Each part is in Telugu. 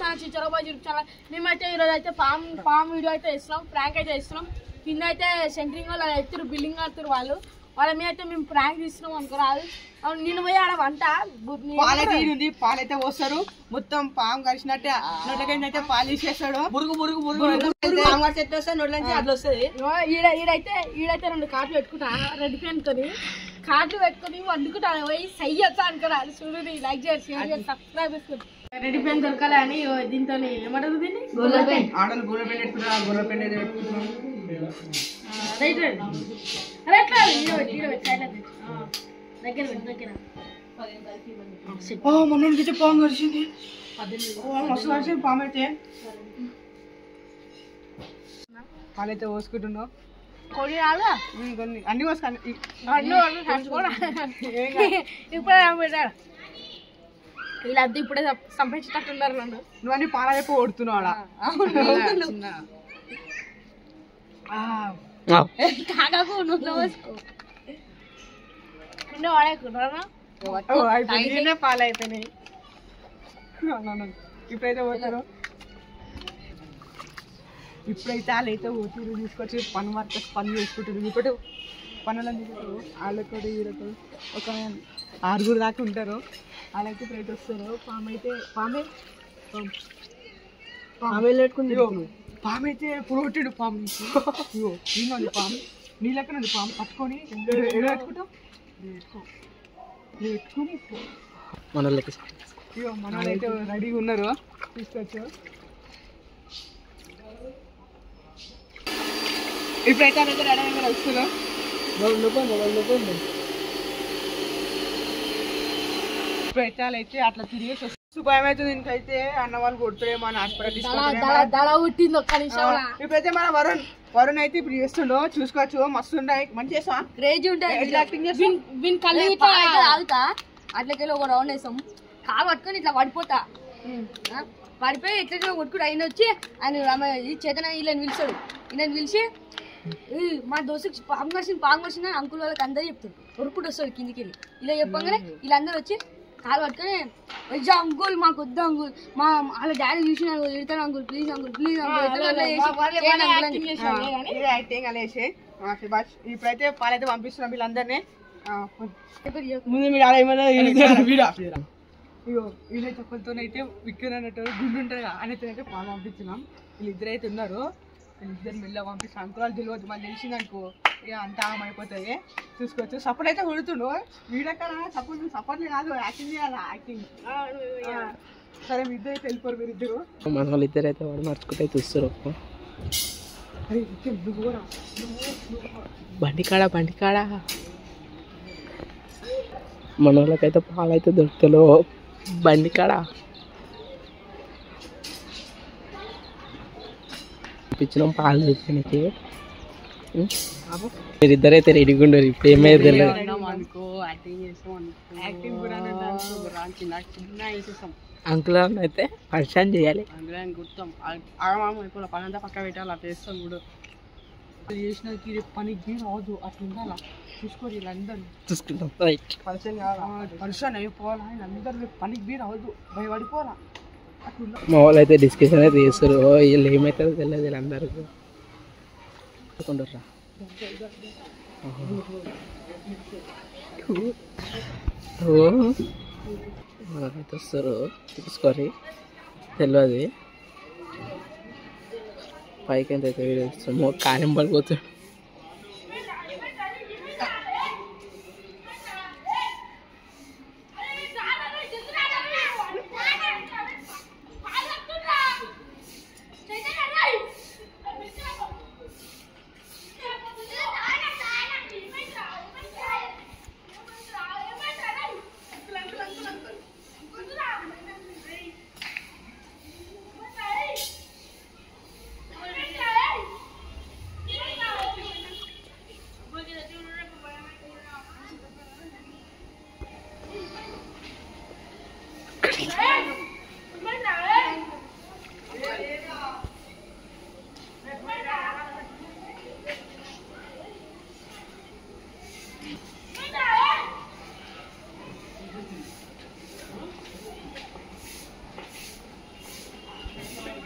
ఛానల్ చిచ్చర బాయ్ యూట్యూబ్ ఛానల్. మేమైతే ఈరోజు అయితే పామ్ వీడియో అయితే ఇస్తున్నాం, ప్రాంక్ అయితే ఇస్తున్నాం. కింద అయితే సెంటరింగ్ వాళ్ళు ఎత్తురు బిల్డింగ్ కడుతురు వాళ్ళ మీద అయితే మేము ప్రాంక్ తీస్తున్నాం అనుకోరాదు. నేను పోయి ఆడ వంట పాలైతే పాలైతే పోస్తారు, మొత్తం పాము కలిసినట్టే నోట్లకైతే పాలు తీసేస్తాడు. మురుగు మురుగు మురుగు నోట్లకి అట్లా వస్తుంది. ఈడైతే 2 కార్లు పెట్టుకుంటా, రెడ్ పెన్ కొని కార్లు పెట్టుకొని వండుకుంటాను. పోయి సై వచ్చా అనుకోరాదు. చూడు లైక్ చేసి సబ్స్క్రైబ్ చేసుకోండి. రెడ్ పెన్ దొరకాలి అని దీంతో ఏమంటారు దీన్ని గోల్డ్ పెన్. ఆడలు గోల్డ్ పెన్ పెట్టుకుంటారు, గోల్డ్ పెన్ అయితే పెట్టుకుంటున్నాం. రైట్ దగ్గర మొన్న పాము కలిసింది, మస్తు కలిసింది పాము అయితే. పాలైతే పోసుకుంటున్నాం. కొన్ని రాగా కొన్ని అన్ని పోసుకొని ఇప్పుడే పెట్టాడు. వీళ్ళంతా ఇప్పుడే సంపాదించేటట్టున్నారు నన్ను. నువ్వు అన్ని పాలైపు కొడుతున్నావు ఆడ. కాకాకు నువ్వు వేసుకో కింద వాడేసుకుంటారా. పాలు అయిపోయినాయి. ఇప్పుడైతే పోతారు. ఇప్పుడైతే వాళ్ళైతే పోతారు, తీసుకొచ్చి పని చేసుకుంటారు. ఇప్పుడు పనులను తీసుకుంటారు. వాళ్ళతో వీళ్ళతో ఒక 6 దాకా ఉంటారు. వాళ్ళైతే ఇప్పుడైతే వస్తారు. పామే పెట్టుకుని పామైతే పురోటిడు పాము. ఇగో నీళ్ళు పాము, నీ లెక్కన పాము పట్టుకొని పెట్టుకుంటాం. పెట్టుకుని ఇగో మన అయితే రెడీగా ఉన్నారు, తీసుకొచ్చు. ఇప్పుడైతే రెడీ అయినా వస్తున్నాం. ఇప్పుడైతే వాళ్ళైతే అట్లా తిరిగేసి వస్తుంది. భయం అవుతుంది ఇంకైతే. అన్న వాళ్ళు కొడుతురేమో అని హాస్పిటల్ ఇప్పుడైతే మన వరుణ్ అయితే ఇప్పుడు చేస్తుండో చూసుకోవచ్చు. మస్తు ఉంటాయి, మంచి చేస్తాం, క్రేజ్ ఉంటాయి. అట్లకెళ్ళి ఒక రౌండ్ వేస్తాం, కాలు పట్టుకొని ఇట్లా పడిపోతా. పడిపోయి ఎట్లా కొట్టుకుడు ఆయన వచ్చి ఆయన చేతన వీళ్ళని పిలిచాడు. ఈయన పిలిచి మా దోస్తుకి పాము వచ్చిన అంకుల్ వాళ్ళకి అందరూ చెప్తారు. ఉరుకుడు వస్తాడు కిందికి వెళ్ళి. ఇలా చెప్పగానే వీళ్ళందరూ వచ్చి కాలు పట్టుకొని వచ్చా అంకుల్ మాకు వద్దు అంకుల్, మా వాళ్ళ డాడీ చూసిన తిడతాను uncle, please uncle please uncle. ఇప్పుడైతే పాలైతే పంపిస్తున్నాం వీళ్ళందరినీ. ఇగో వీళ్ళ చెప్పలతోనైతే విక్కర్ అన్నట్టు గుండు ఉంటుంది కదా, ఆయనతో పాలు పంపించినాం. వీళ్ళిద్దరు అయితే ఉన్నారు. వీళ్ళిద్దరు మెల్ల పంపిస్తాం. అంకురాలు తెలియదు, మళ్ళీ తెలిసిందనుకో ఇక అంతా అయిపోతుంది. చూసుకోవచ్చు. సపోర్ట్ అయితే కొడుతుండు. వీడక్కడ సపోర్ట్లే కాదు, యాక్టింగ్ చేయాలి. యాక్టింగ్ సరే మీ ఇద్దరు అయితే వెళ్ళిపోరు. మీరిద్దరు మన వాళ్ళిద్దరు అయితే వాడు మర్చుకుంటే చూస్తారు. బండికాడ మన వాళ్ళకైతే పాలు అయితే దొరుకుతలో బండికాడ ఇప్పించినాం పాలు దొరికినకి. మీరిద్దరైతే రెడీగా ఉండరు. ఇప్పుడు ఏమైతే తెలియదు. అంకుల్ అయితే పరిచయం చేయాలి. పనంతా పక్క పెట్టాలి. అట్లా చేస్తాం కూడా చేసిన పనికి రాదు. అట్లా ఉండాలా చూసుకోరు. వీళ్ళందరూ చూసుకుంటాం. రైట్ పరిచయం అయిపోవాలా. వీళ్ళందరూ పనికి బీ రావద్దు, భయపడిపోవాలా. మా వాళ్ళు అయితే డిస్కషన్ అయితే చేస్తారు. వీళ్ళు ఏమవుతారో తెలియదు. వీళ్ళందరూ కొండరా మనకైతే వస్తారు. చూసుకోరి తెలియదు. పైకి ఎంత అయితే వీడియో ఇస్తామో కాలం పడిపోతాడు.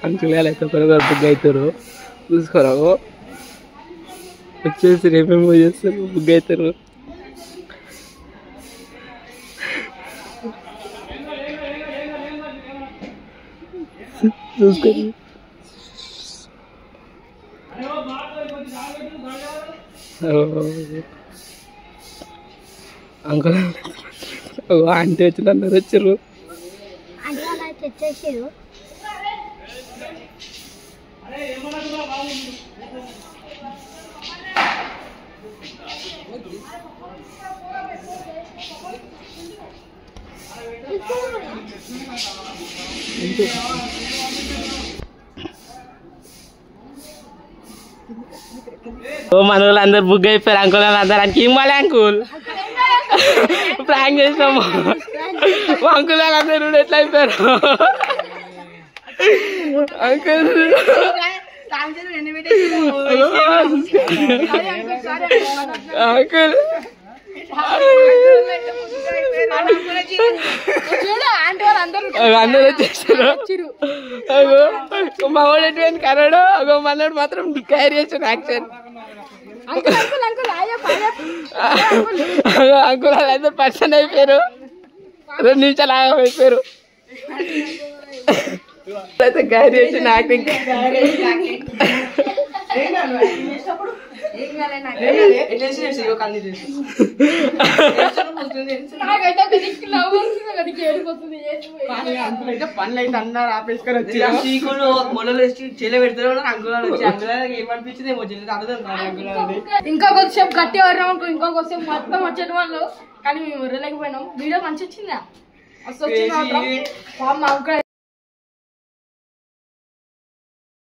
అంకుల్ గారు అయితే ఒకరికొకరు బుక్ అవుతారు చూసుకోరావు వచ్చేసి రేపేమో చేస్తారు బుక్ అవుతారు చూసుకొని అంకుల్ ఆంటీ వచ్చింది అందరు వచ్చారు మన వాళ్ళు అందరు బుక్ అయిపోయారు అంకుల్ అందరు అంటే ఏం వాళ్ళే అంకుల్ ప్రాంక్ చేసినాము అంకుల్ అందరు ఎట్లా అయిపోయారు అంకుల్ అంకుల్ అందరూ వచ్చేసారు మా వాడు ఎటువంటి కరాడు అగో మనోడు మాత్రం క్యారీ చేసాను యాక్షన్ అంకుల్ వాళ్ళందరూ పర్సన్ అయిపోయారు 2 నిమిషాలు అయిపోయారు అయితే క్యారీ చేసిన యాక్టింగ్ పనులు అయితే అన్నారు ఆపేసుకొని వచ్చి మొదలు చెల్లె పెడతారు అంకులాలు వచ్చి అంకులాలకి ఏమనిపించింది ఏమో చెల్లె అడుగుతారు ఇంకా కొద్దిసేపు గట్టి పడినాం ఇంకా కొద్దిసేపు మొత్తం వచ్చేటి వాళ్ళు కానీ మేము వెళ్ళలేకపోయినాం వీడియో మంచి వచ్చిందా మస్తు వచ్చింది మాత్రం మా అంకుల్